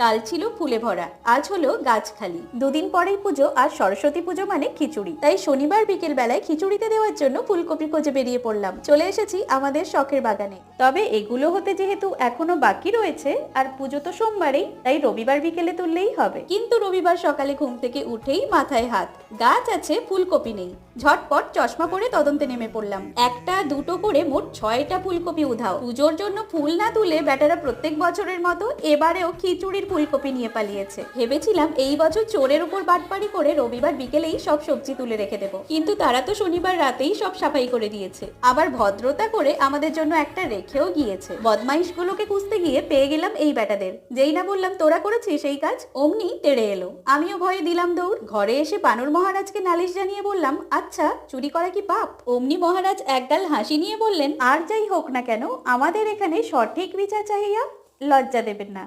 কাল ছিল ফুলে ভরা, আজ হলো গাছ খালি। দুদিন পরেই পুজো, আর সরস্বতী পুজো মানে খিচুড়ি। তাই শনিবার বিকেল বেলায় খিচুড়িতে দেওয়ার জন্য ফুলকপি খোঁজে বেরিয়ে পড়লাম। চলে এসেছি আমাদের শখের বাগানে। তবে এগুলো হতে যেহেতু এখনো বাকি রয়েছে, আর পুজো তো সোমবারেই, তাই রবিবার বিকেলে তুললেই হবে। কিন্তু রবিবার সকালে ঘুম থেকে উঠেই মাথায় হাত, গাছ আছে ফুলকপি নেই। ঝটপট চশমা পরে তদন্তে নেমে পড়লাম। একটা দুটো করে মোট 6টা ফুলকপি উধাও। পুজোর জন্য ফুল না তুলে বেটারা প্রত্যেক বছরের মতো এবারেও খিচুড়ির ফুলকপি নিয়ে পালিয়েছে। ভেবেছিলাম এই বছর চোরের উপর বাটপাড়ি করে রবিবার বিকেলেই সব সবজি তুলে রেখে দেবো, কিন্তু তারা তো শনিবার রাতেই সব সাফাই করে দিয়েছে। আবার ভদ্রতা করে আমাদের জন্য একটা রেখেও গিয়েছে। বদমাইশগুলোকে খুঁজতে গিয়ে পেয়ে গেলাম এই বেটাদের। যেই না বললাম তোরা করেছিস এই কাজ, অমনি তেড়ে এলো। আমিও ভয়ে দিলাম দৌড়। ঘরে এসে বানর মহারাজকে নালিশ জানিয়ে বললাম, আচ্ছা চুরি করা কি পাপ? অমনি মহারাজ একগাল হাসি নিয়ে বললেন, আর যাই হোক না কেন, আমাদের এখানে সঠিক বিচার চাহিয়া লজ্জা দেবেন না।